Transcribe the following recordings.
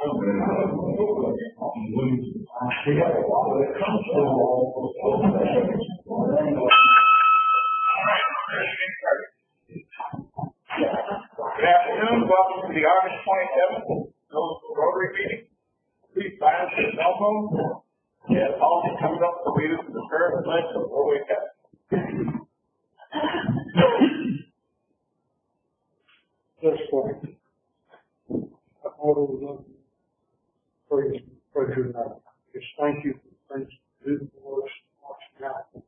afternoon. Welcome to the August 27th Rotary meeting. Please silence your cell phones. Yeah, the policy comes up to lead us to the prayer of the pledge of Rotary Test. Just for all of them, praise your name. Just thank you for things you do for us, watching out for us.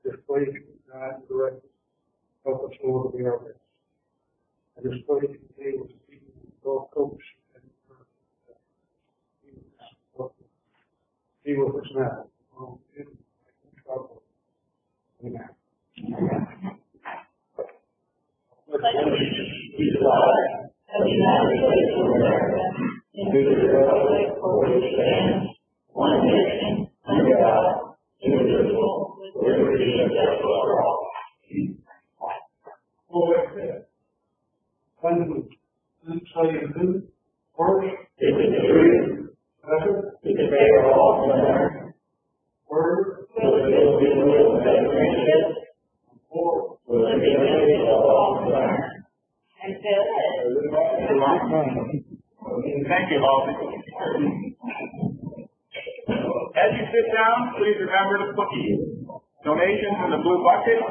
Just praise you, guide and direct us. Help us, Lord, to be our best. I just pray you today with the people of Gulf Coast and be with us now. Amen. One nation, under God, indivisible, with liberty and justice for all. Let's say who? First, Is it the truth? second, Is it they are all concerned? third, Will it be the will of the friendship? fourth. Will it be the will of all concerned? And fifth. Thank you, Halsey. As you sit down, please remember to put donations in the blue bucket.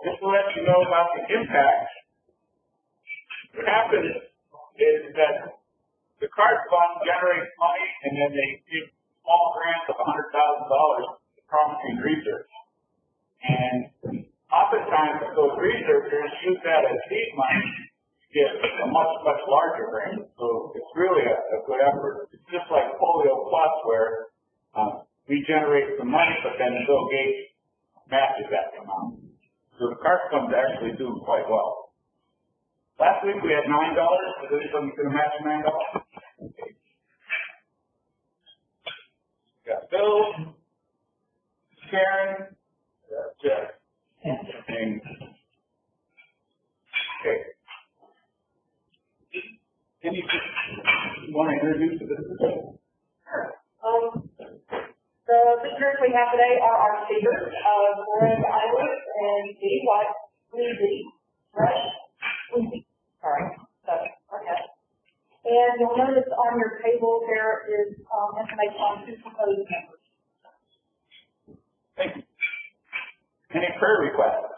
Just to let you know about the impact, what happens is that the card fund generates money and then they give small grants of $100,000 to promising research. And oftentimes those researchers use that as seed money to get a much, much larger grant. So it's really a good effort. It's just like Polio Plus where we generate some money, but then Bill Gates matches that amount. So the card fund's actually doing quite well. Last week we had $9. Is anybody going to match $9? Okay. Got Bill, Karen, Jeff, and okay. Can you want to introduce this? Sure. The visitors we have today are our speakers, Greg Eliers and Dee White, right? Sorry. Okay. And you'll notice on your table there is information on two proposed members. Thank you. Any prayer requests?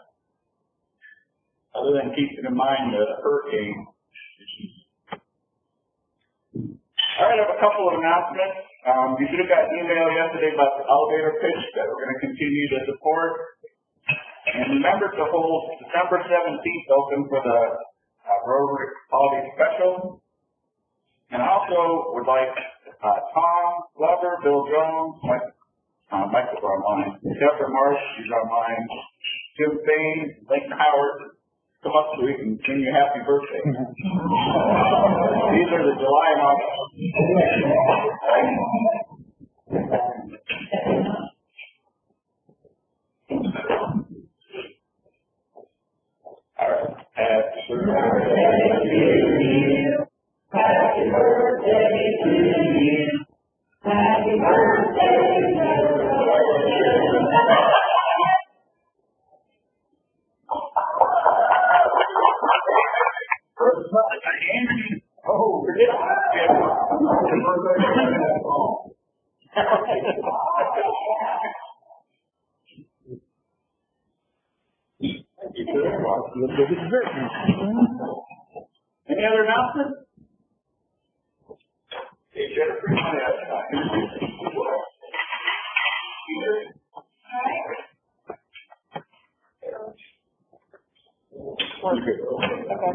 Other than keeping in mind the hurricane issues. All right, I have a couple of announcements. You should have got an email yesterday about the elevator pitch that we're going to continue to support. And remember to hold December 17th open for the Rotary Holiday Special. And I also would like Tom Glover, Bill Jones, Michael's online, Deborah Marsh, she's online, Jim Bain, Lincoln Howard, come up so we can sing you happy birthday. These are the July and August. All right. Happy birthday to you. Happy birthday to you. Happy birthday to you. Oh, forget it. Any other announcements? Hey, Jennifer, you want to Okay.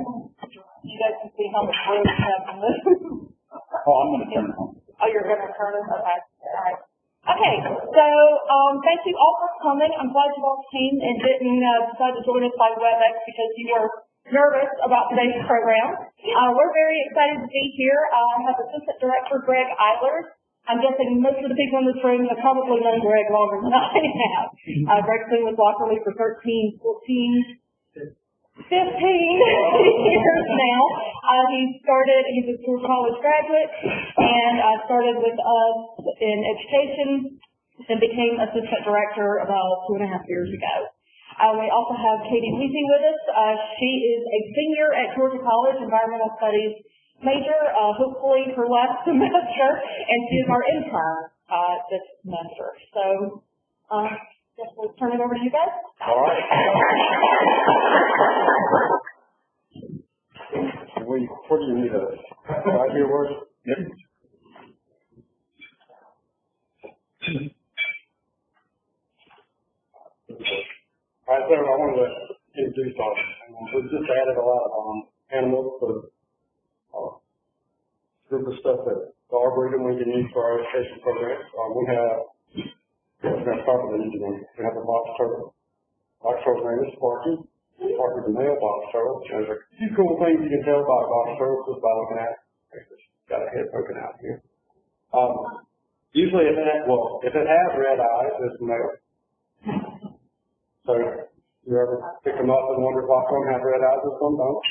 You guys can see how much room you have in this. Oh, I'm going to turn it on. Oh, you're going to turn it? Okay. All right. Okay, so thank you all for coming. I'm glad you all came and didn't decide to join us by WebEx because you were nervous about today's program. We're very excited to be here. I have Assistant Director Greg Eliers. I'm guessing most of the people in this room have probably known Greg longer than I have. Greg's been with Lockerly for 13, 14, 15 years now. He's a Georgia College graduate, and started with us in education and became assistant director about 2.5 years ago. We also have Katie Weezy with us. She is a senior at Georgia College, environmental studies major, hopefully her last semester, and she is our intern this semester. So, guess we'll turn it over to you guys. All right. What do you need? Right here, word? Yep. All right, so I wanted to introduce our, we just added a lot of animals to the group of stuff that the Arboretum we can use for our education programs. We're going to start with the easy one. We have a box turtle. Box turtle's name is Sparky. Sparky's a male box turtle. There's a few cool things you can tell by a box turtle just by looking at it. It's got a head poking out here. Usually if it has red eyes, it's male. So you ever pick them up and wonder why some have red eyes and some don't?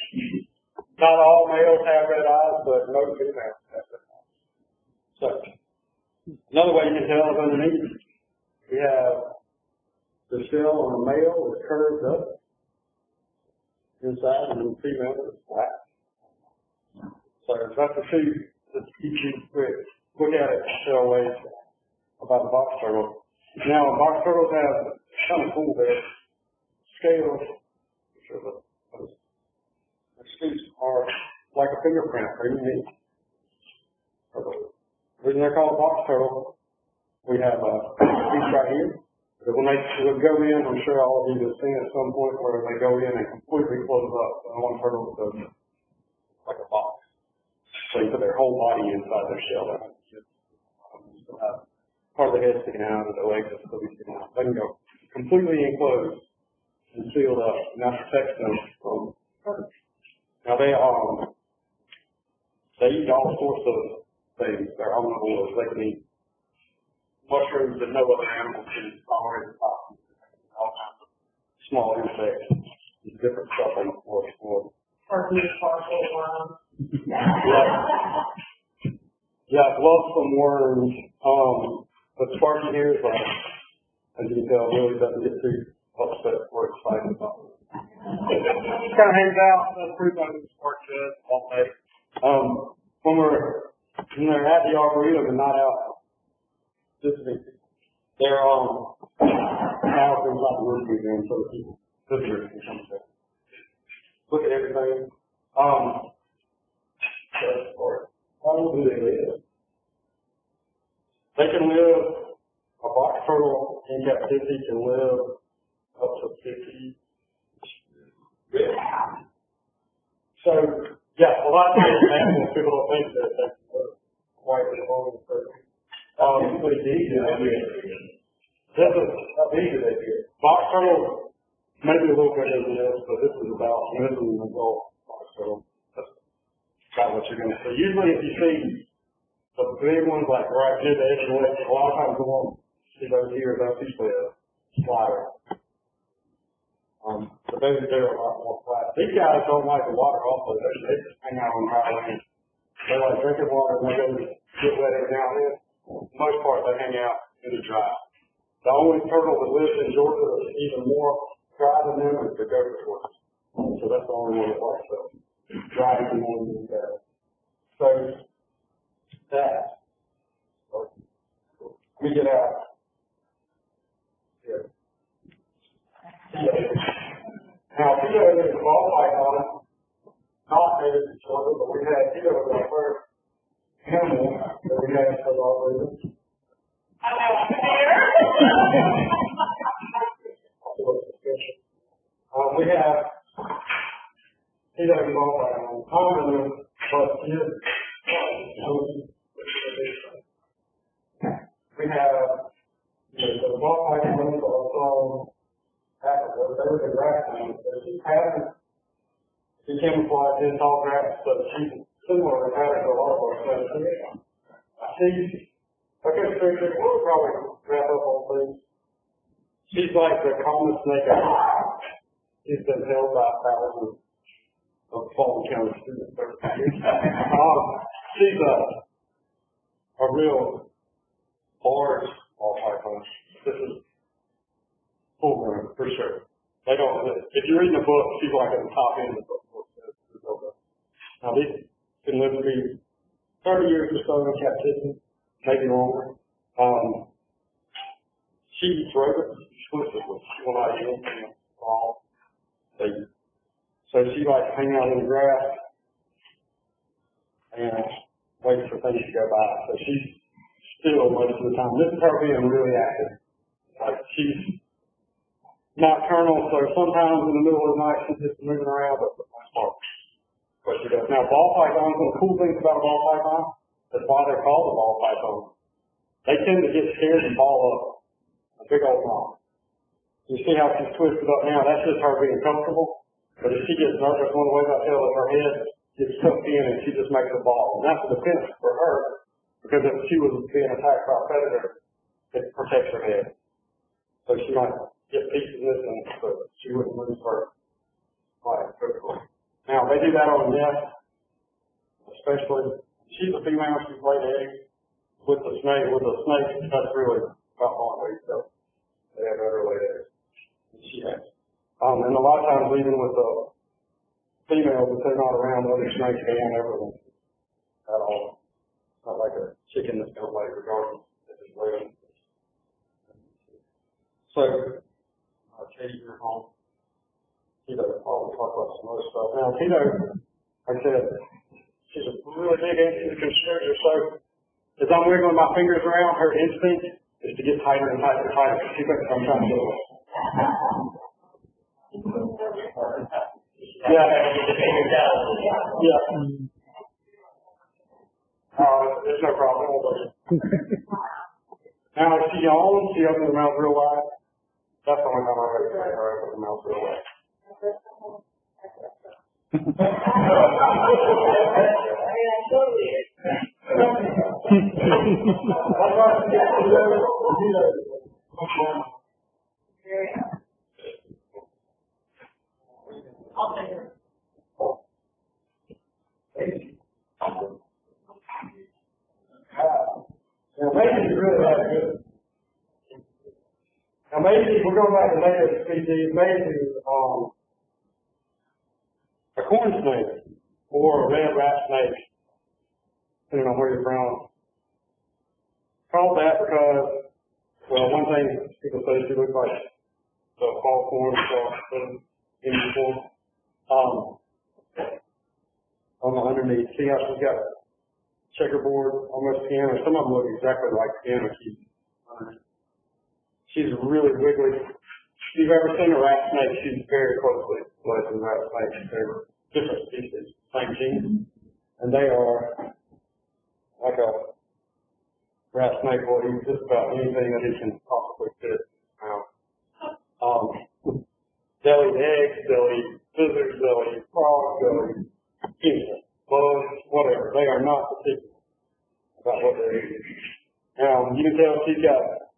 Not all males have red eyes, but most females have red eyes. So another way you can tell is underneath. We have the shell on the male is curved up inside, and the female is flat. So that's the two that keep you quick. Look at it, shell ways about the box turtle. Now, box turtles have kind of cool there. Scales, which are like a fingerprint, very unique. The reason they're called box turtle, we have a piece right here. When they go in, I'm sure all of you have seen at some point where they go in and completely close up. And one turtle does like a box. So you put their whole body inside their shell. Part of the head sticking out, and the legs are still sticking out. They can go completely enclosed and sealed up, and that protects them from hurt. Now they eat all sorts of things. They're omnivores. They can eat mushrooms that no other animal can tolerate. All kinds of small insects, different stuff they eat for. Yeah, love some worms. But Sparky here is as you can tell, really doesn't get too upset or excited about it. Kind of hangs out. That's pretty much what Sparky does all day. When they're at the Arboretum and not out visiting, they're now things like the roof museum so that people, visitors can come to look at everything. How do they live? They can live, a box turtle in captivity can live up to 50 years. So, yeah, a lot of times people don't think that that's quite as long as 30. But it's easy to do. This is how easy they do. Box turtle, maybe a little bigger than this, but this is about middle and adult box turtle. That's about what you're going to see. Usually if you see the big ones like right here, the edge of the leg, a lot of times you won't see those here. That's usually a slider. But they're a lot more flat. These guys don't like the water also. They just hang out on dry land. They like drinking water and they go get wet every now and then. For the most part, they hang out in the dry. The only turtle that lives in Georgia that's even more dry than them is the gopher tortoise. So that's the only one that likes to dry even more than that. So that. Let me get out. Here. Now, Tito is a ball python, not native to Georgia, but we had Tito was our first animal that we had for all reasons. We have Tito is a ball python, common, but is we have the ball python also Africa. There was a grassland. She hasn't been camouflaged in tall grass, but she's similar to pattern to a lot of our stuff. We'll probably wrap up on things. She's like the calmest snake ever. She's been held by thousands of Fulton County students. She's a real large all-python. This is full grown, for sure. They don't, if you read the book, she's like at the top end of the book. Now, these can live to be 30 years or so in captivity, maybe longer. She eats rodents exclusively. She will not eat anything at all. So she likes to hang out in the grass and wait for things to go by. So she's still most of the time. This is her being really active. Like she's nocturnal, so sometimes in the middle of the night she's just moving around, but smart. What she does. Now, ball pythons, one of the cool things about a ball python, that's why they're called a ball python. They tend to get scared and ball up. A big old mom. You see how she's twisted up now? That's just her being comfortable. But if she gets nervous, one of the ways I tell is her head gets tucked in and she just makes a ball. And that's a defense for her, because if she was being attacked by a predator, it protects her head. So she might get pieces missing, but she wouldn't lose her life quickly. Now, they do that on nests, especially. She's a female, she's laid eggs with the snake. With the snake, that's really about the only way to go. They have other laid eggs. And she has. And a lot of times, even with the females, if they're not around, other snakes they won't ever leave at all. It's not like a chicken that's going to lay regardless if it's laying. So, Katie, you're home. Tito, I'll talk about some other stuff. Now, Tito, like I said, she's a really big instinct constrictor, so as I'm wiggling my fingers around, her instinct is to get tighter and tighter and tighter. She thinks I'm trying to do it. Yeah. Yeah. There's no problem. Now, if she yawns, she opens her mouth real wide. That's the only time I've ever seen her open her mouth real wide. Now, maybe really that good. Now, maybe we're going back to native species. Maybe a corn snake or a red rat snake, depending on where you're from. Called that because, well, one thing people say she looks like the fall corn, so Indian corn. On the underneath, see how she's got checkerboard, almost piano. Some of them look exactly like piano keys underneath. She's really wiggly. If you've ever seen a rat snake, she's very closely related to rat snakes. They're different species, same gene. And they are like a rat snake will eat just about anything that it can possibly fit out. They'll eat eggs, they'll eat lizards, they'll eat frogs, they'll eat anything, bugs, whatever. They are not particular about what they're eating. Now, you can tell she's got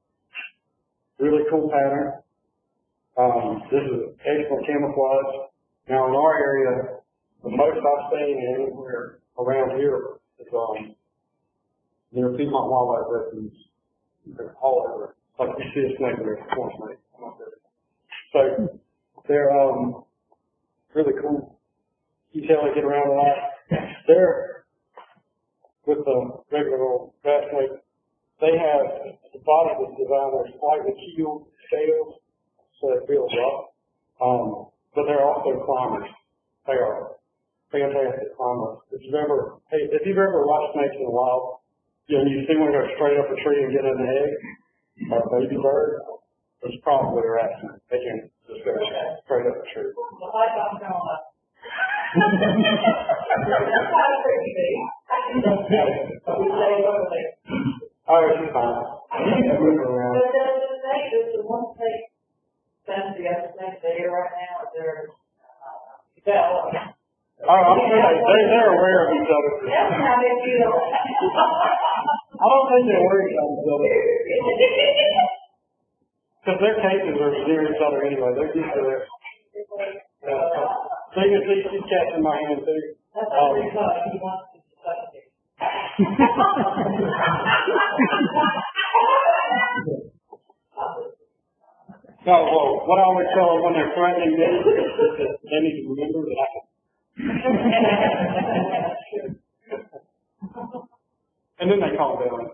really cool pattern. This is excellent camouflage. Now, in our area, the most I've seen anywhere around here is near Piedmont Wildlife Refuge. They're all over. Like you see a snake there, a corn snake. So they're really cool. You tell they get around a lot. They're with the regular old rat snake. They have the body that's designed with slightly keeled scales, so it feels rough. But they're also climbers. They are fantastic climbers. If you've ever watched snakes in the wild, you see one go straight up a tree and get in the egg, or a baby bird, it's probably a rat snake. They can just go straight up a tree. Oh, she's fine. Moving around. Does the one snake send the other snake there right now? Is there, I'm sure they're aware of each other. that's how they feel. I don't think they're worried about each other. Because their cases are near each other anyway. They're used to their So you can see she's catching my hand too. So, what I always tell them when they're threatening me is that they need to remember that I can. And then they calm down.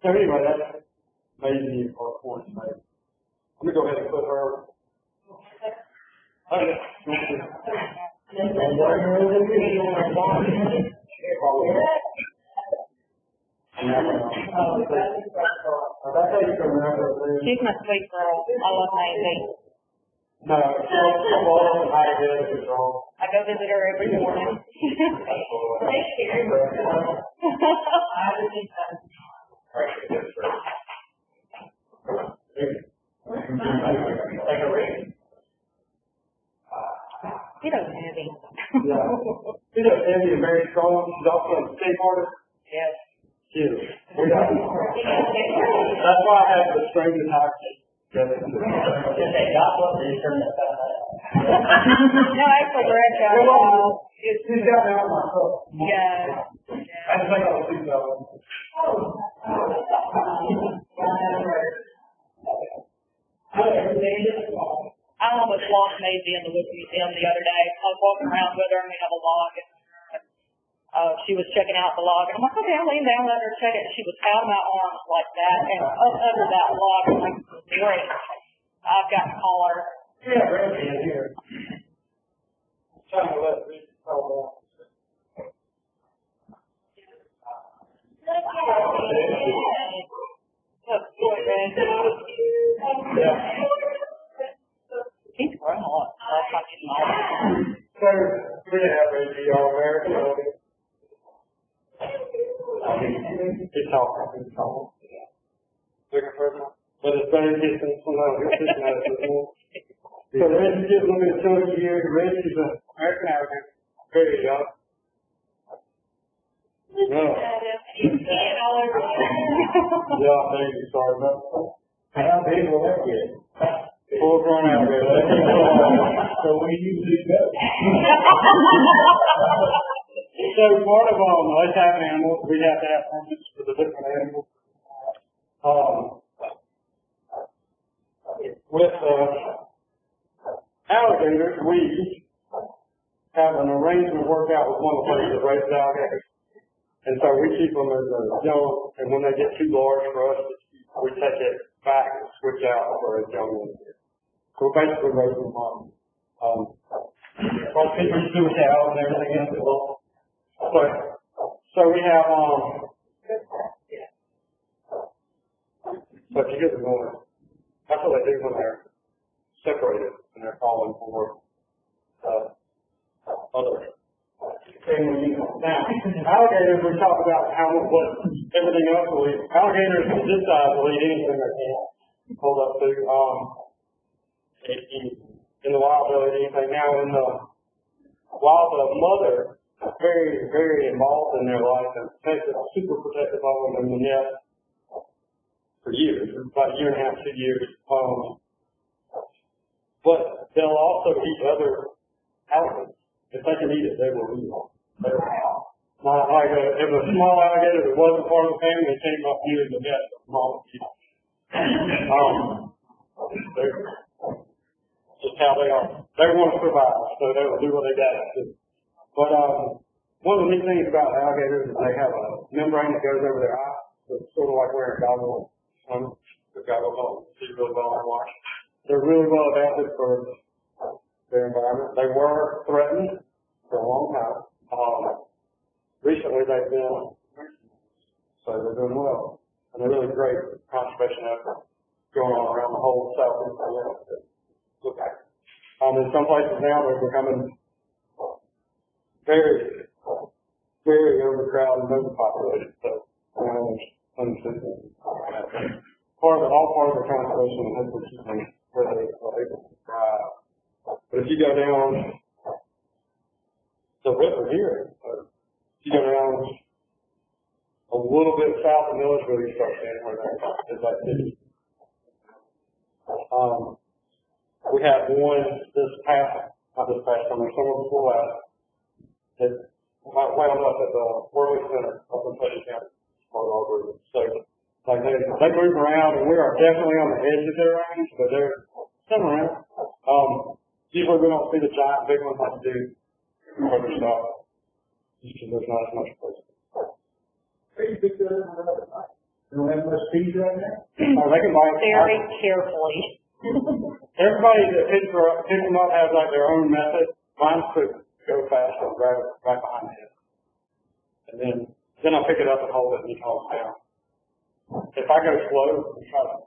So anyway, that's maybe our point made. I'm gonna go ahead and put her. Okay. She's my sweet girl. I love Maisie. No, I go visit her every morning. He doesn't have any. Yeah. She's a heavy and very strong. She's also a skateboarder. Yes. She is. That's why I have the string and hockey. No, actually, Greg got it out. She's got out my foot. Yeah. I just think I'll see that one. I almost lost Maisie in the Woods Museum the other day. I was walking around with her and we have a log. She was checking out the log. And I'm like, okay, I'll lean down, let her check it. She was out of my arms like that and up under that log. I'm like, great. I've got to call her. Yeah, Randy in here. Trying to let me tell more. Yeah. He's grown a lot. That's not getting all. So, we have Randy, our American. It's all. Looking for them. But it's very distant from how we're sitting at it. So Reggie just looking at 20 years. Reggie's an American African. Very young. Yeah. Yeah, thank you. Sorry about that. How big will that get? Full grown out there. So we usually go. So part of us having animals, we have to have permits for the different animals. With alligators, we have an arrangement worked out with one of the places that raises alligators. And so we keep them as young, and when they get too large for us, we take it back and switch out for a young one. So we're basically raising them up. Well, people do cows and everything else. So we have, but you get the going. That's what they do when they're separated and they're calling for other. Now, alligators, we talk about what everything else will eat. Alligators this size will eat anything they can. Hold up to, in the wild they'll eat anything. Now while the mother is very, very involved in their life and super protective of them in the nest for years, about a year and a half, 2 years. But they'll also eat other alligators. If they can eat it, they will eat it. Not like if a small alligator that wasn't part of the family, they came up here in the nest. Just how they are. They want to survive, so they will do what they got to do. But one of the neat things about alligators is they have a membrane that goes over their eye. So it's sort of like wearing goggles. The goggles on, see really well in water. They're really well adapted for their environment. They were threatened for a long time. Recently they've been, so they're doing well. And they're really great conservation efforts going on around the whole southeast United. Look at it. In some places now they're becoming very, very overcrowded and overpopulated. So, all part of the conservation and hopefully keeping where they are able to thrive. But if you go down the river here, if you go down a little bit south of Milledgeville, you start seeing where that is like city. We had one not this past summer, summer before last, that wound up at the Worley Center up in Putnam County, part of Auburn. So, like they move around, and we are definitely on the edge of their range, but they're still around. Usually we don't see the giant big ones like they do further south, just because there's not as much place. Hey, you picked that up another night. You don't have much speed right now? They can bite. Very carefully. Everybody that picks them up has like their own method. Mine's to go fast and grab it right behind the head. And then I pick it up and hold it and he calms down. If I go slow, he tries to,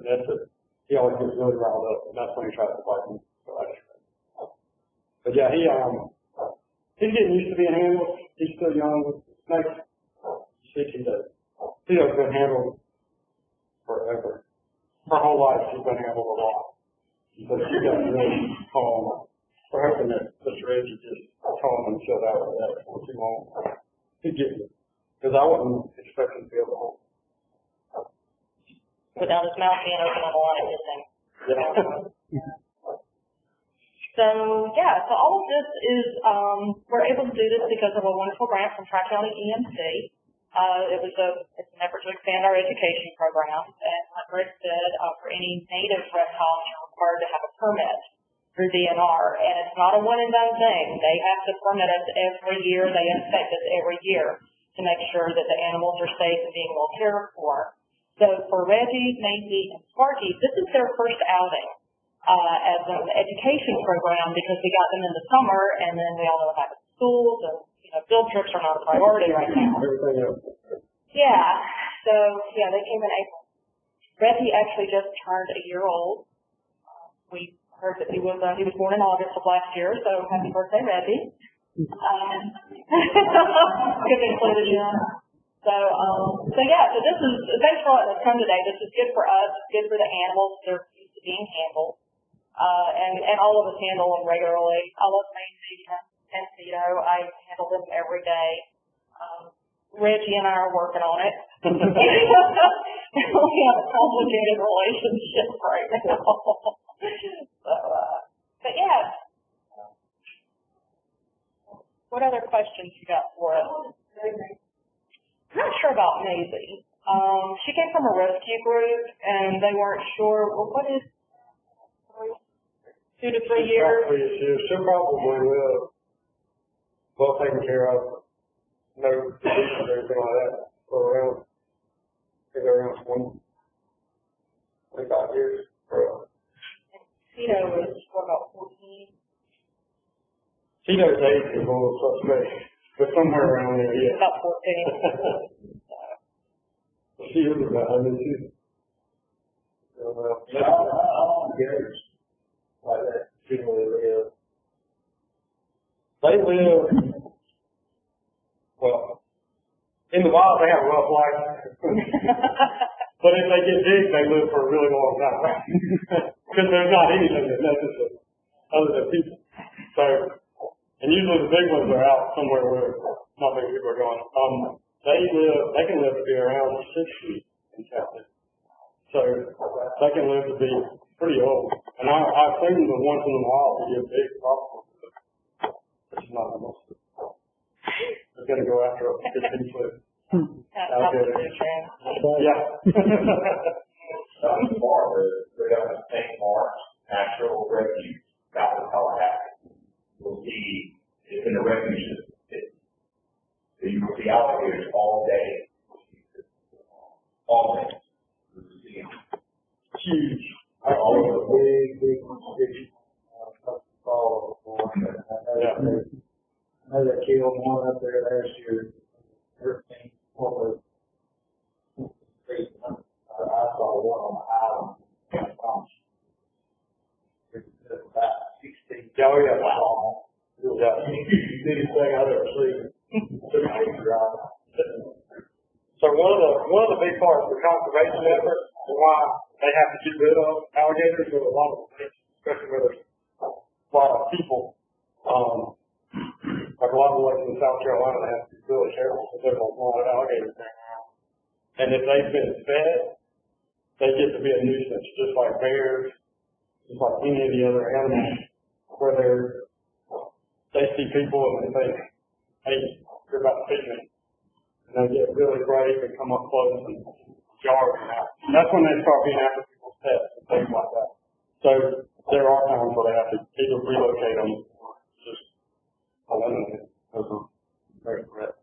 and that's it. He always gets really riled up, and that's when he tries to bite me. So I just, but yeah, he's getting used to being handled. He's still young. Snakes, 60 days. He's been handled forever. Her whole life she's been handled a lot. But she got really calm. We're hoping that Mr. Reggie just calm and chilled out with that for too long. He'd get me. Because I wasn't expecting to be able to hold. Without his mouth being open on a lot of his things. So all of this is, we're able to do this because of a wonderful grant from Tri-County EMC. It's an effort to expand our education program, and like Rick said, for any native reptiles, you're required to have a permit through DNR, and it's not a one and done thing. They have to permit us every year. They inspect us every year to make sure that the animals are safe and being well cared for. So for Reggie, Macy, and Sparky, this is their first outing as an education program because we got them in the summer, and then we all know about schools and field trips are not a priority right now. Everything else. Yeah. So they came in April. Reggie actually just turned a year old. We heard that he was born in August of last year, so happy birthday, Reggie. Good included you. So this is thanks for letting us come today. This is good for us, it's good for the animals. They're used to being handled. And all of us handle them regularly. I love Macy and Tito. I handle them every day. Reggie and I are working on it. We have a complicated relationship right now. What other questions you got for us? I'm not sure about Maisie. She came from a rescue group, and they weren't sure. Well, what is 2 to 3 years? She'll probably live well taken care of, no diseases or anything like that, for around 25 years. Tito was, about 14? Tito's age is a little suspect, but somewhere around there, yeah. About 14. She is about, she's, Years. Like that. she really live. They live, well, in the wild they have a rough life. But if they get big, they live for a really long time. Because there's not anything that messes with other than people. So, and usually the big ones are out somewhere where not many people are going. They can live to be around 60 in California. So, they can live to be pretty old. And I've seen the ones in the wild that get big problems. It's not the most. They're going to go after a 15-foot alligator. Yeah. Some they're going to St. Mark's Natural Refuge out of Tallahassee. You'll see it's in the refuge system. You will see alligators all day. All day. You'll see them. Huge. I saw a big fall before. Yeah. I know they killed one up there last year. 13, what was it? I saw one on the island. It's about 16. Oh, yeah. Wow. It was the biggest thing I've ever seen. So one of the big parts of the conservation effort is why they have to get rid of alligators with a lot of states, especially where there's a lot of people. Like a lot of lakes in South Carolina, they have to be really careful because there's a lot of alligators there now. And if they've been fed, they get to be a nuisance, just like bears just like any of the other animals, where they see people and they think, hey, you're about to feed me. And they get really brave and come up close and jar them out. That's when they start being after people's pets and things like that. So there are times where they have to either relocate them or just eliminate them because of their threat.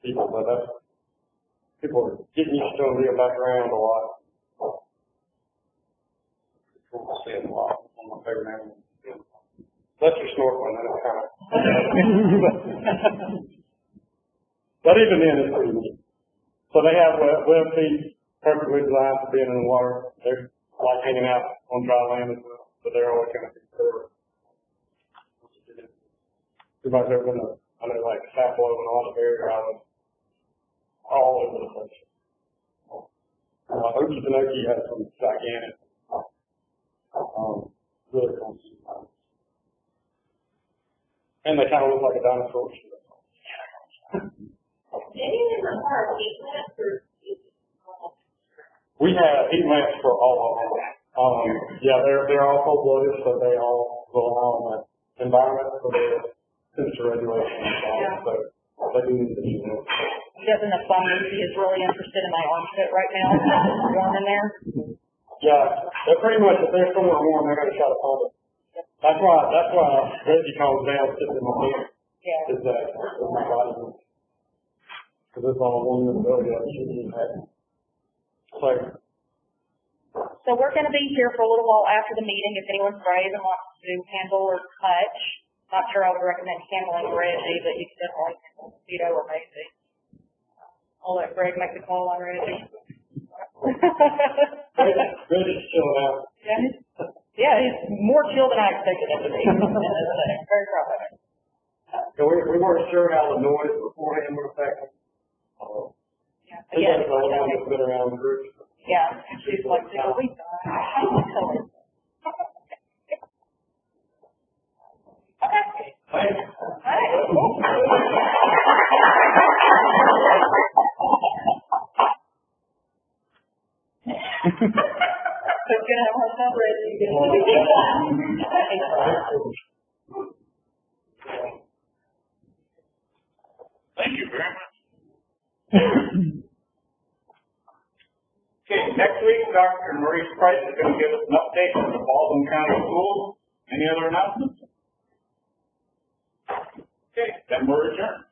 People, but that's, people are getting used to them being back around a lot. Cool to see them a lot. One of my favorite animals. Unless you're snorkeling, then it's kind of. But even then, it's pretty neat. So they have web feet perfectly designed for being in the water. They're like hanging out on dry land as well, but they're always kind of conservative. Everybody's ever been to, I know, like Sapelo and all the barrier islands, all over the place. Okefenokee has some gigantic, really cool sea. And they kind of look like a dinosaur. We have heat lamps for all of them. Yeah, they're all cold-blooded, so they all rely on the environment for their temperature regulation and so on. So they do need the heat lamps. Doesn't the fun Lucy is really interested in my armpit right now? Warm in there? Yeah, they're pretty much, if they're somewhere warm, they're going to try to find it. That's why Reggie calms down sitting in my hand. Yeah. Is that, because it's all warm in the belly of it. So we're going to be here for a little while after the meeting if anyone's brave and wants to handle or touch. Not sure I would recommend handling Reggie, but you can definitely handle Vito or Macy. I'll let Greg make the call on Reggie. Reggie's chilling out. Yeah, he's more chill than I expected him to be. Very proud of him. So we weren't sure how the noise beforehand would affect him. Yeah. He's been around the group. Yeah, she's like, we Okay. Thanks. All right, cool. They're going to have herself ready. Thank you very much. Okay, next week, Dr. Maurice Price is going to give us an update on the Baldwin County Schools. Any other announcements? Okay, then we're adjourned.